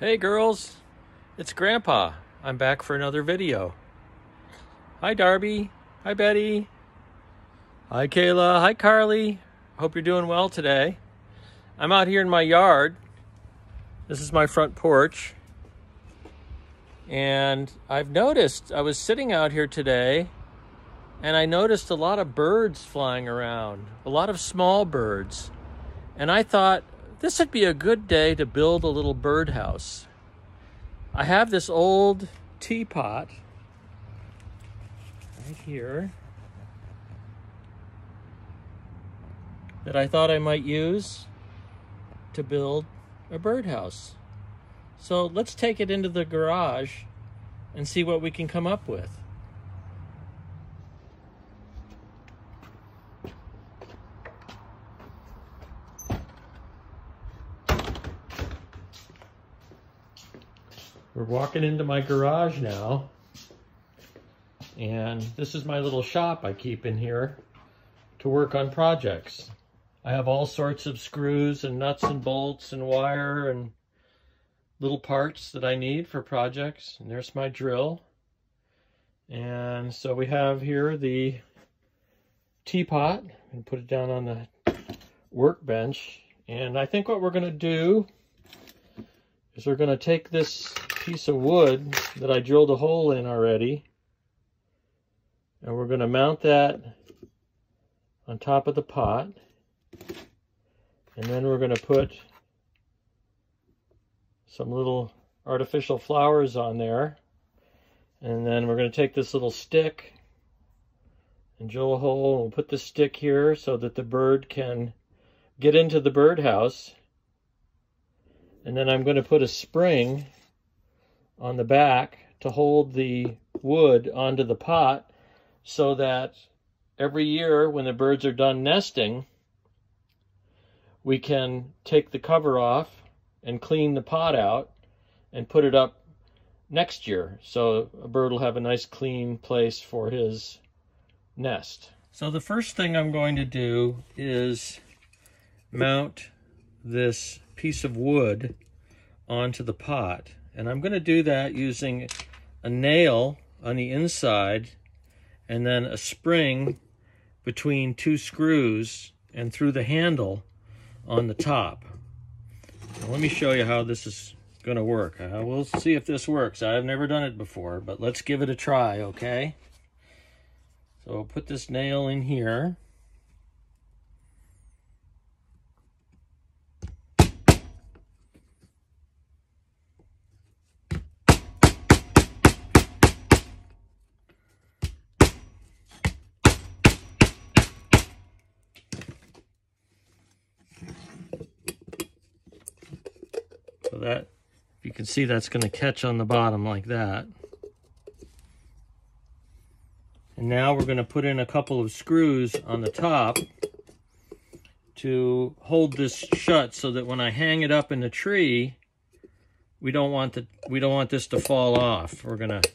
Hey girls, it's Grandpa. I'm back for another video. Hi Darby, hi Betty, hi Kayla, hi Carly. Hope you're doing well today. I'm out here in my yard. This is my front porch. And I've noticed, I was sitting out here today and I noticed a lot of birds flying around, a lot of small birds. And I thought this would be a good day to build a little birdhouse. I have this old teapot right here that I thought I might use to build a birdhouse. So let's take it into the garage and see what we can come up with. We're walking into my garage now, and this is my little shop I keep in here to work on projects. I have all sorts of screws and nuts and bolts and wire and little parts that I need for projects. And there's my drill. And so we have here the teapot, and put it down on the workbench. And I think what we're going to do is we're going to take this piece of wood that I drilled a hole in already, and we're going to mount that on top of the pot, and then we're going to put some little artificial flowers on there, and then we're going to take this little stick and drill a hole, and we'll put the stick here so that the bird can get into the birdhouse. And then I'm going to put a spring on the back to hold the wood onto the pot so that every year when the birds are done nesting, we can take the cover off and clean the pot out and put it up next year. So a bird will have a nice clean place for his nest. So the first thing I'm going to do is mount this piece of wood onto the pot, and I'm going to do that using a nail on the inside and then a spring between two screws and through the handle on the top. Now, let me show you how this is going to work. We'll see if this works. I've never done it before, but let's give it a try, okay? So I'll put this nail in here. So that, you can see that's going to catch on the bottom like that. And now we're going to put in a couple of screws on the top to hold this shut so that when I hang it up in the tree, we don't want this to fall off. We're going to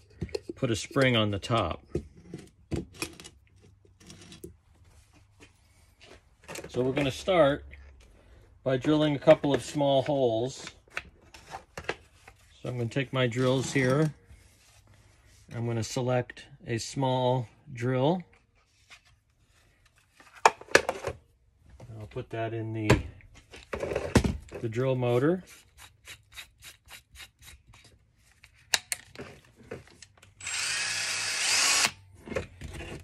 put a spring on the top. So we're going to start by drilling a couple of small holes. So I'm going to take my drills here. I'm going to select a small drill. I'll put that in the drill motor.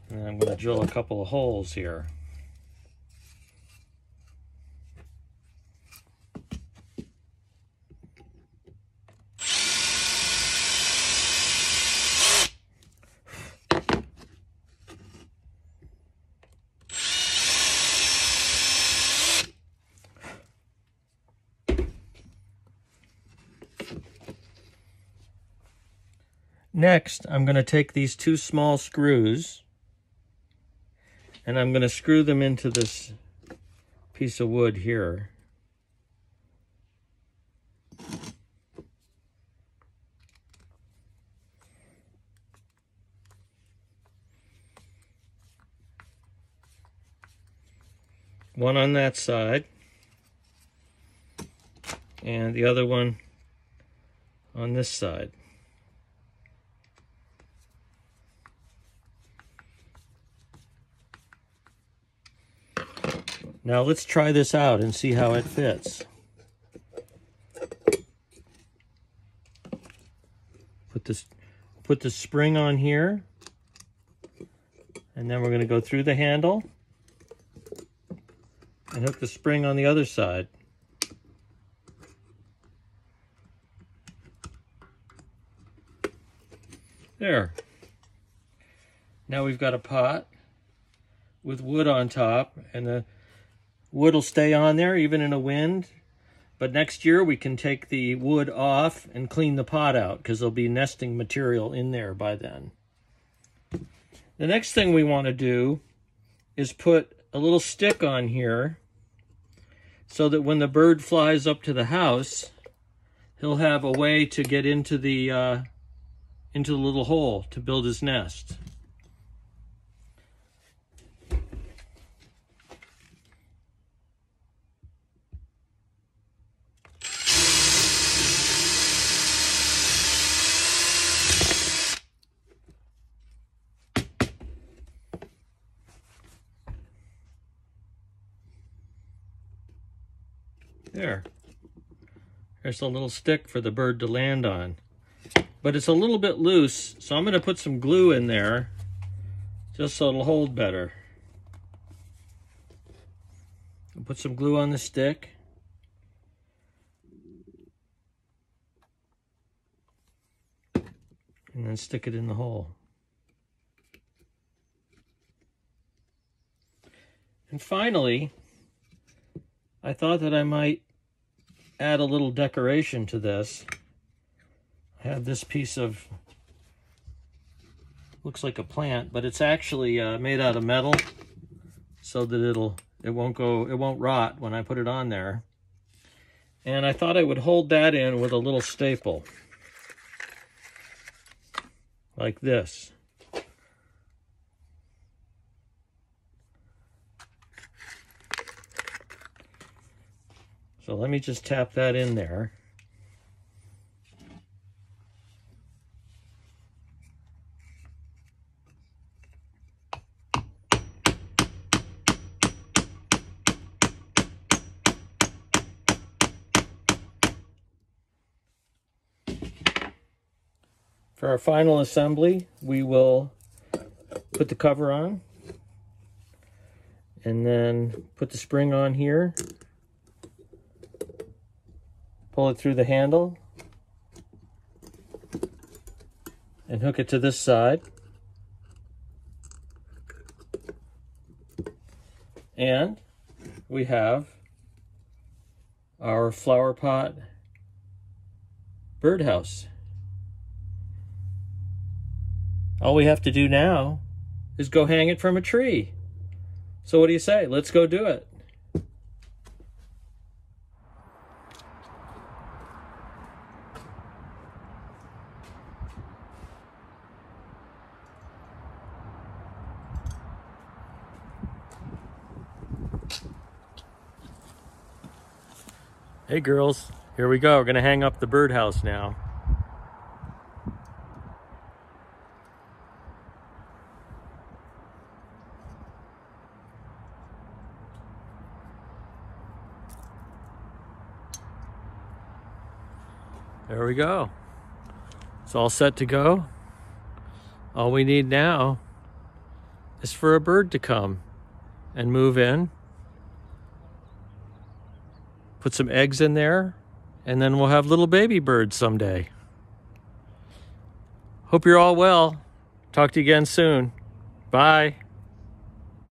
And I'm going to drill a couple of holes here. Next, I'm going to take these two small screws and I'm going to screw them into this piece of wood here. One on that side and the other one on this side. Now let's try this out and see how it fits. Put the spring on here, and then we're going to go through the handle and hook the spring on the other side. There. Now we've got a pot with wood on top, and the wood will stay on there even in a wind. But next year we can take the wood off and clean the pot out because there'll be nesting material in there by then. The next thing we want to do is put a little stick on here so that when the bird flies up to the house, he'll have a way to get into the little hole to build his nest. There's a little stick for the bird to land on. But it's a little bit loose, so I'm going to put some glue in there just so it'll hold better. I'll put some glue on the stick. And then stick it in the hole. And finally, I thought that I might add a little decoration to this. I have this piece of, looks like a plant, but it's actually made out of metal so that it won't rot when I put it on there. And I thought I would hold that in with a little staple, like this. So let me just tap that in there. For our final assembly, we will put the cover on and then put the spring on here. Pull it through the handle and hook it to this side. And we have our flower pot birdhouse. All we have to do now is go hang it from a tree. So what do you say? Let's go do it. Hey girls, here we go. We're gonna hang up the birdhouse now. There we go. It's all set to go. All we need now is for a bird to come and move in. Put some eggs in there, and then we'll have little baby birds someday. Hope you're all well. Talk to you again soon. Bye.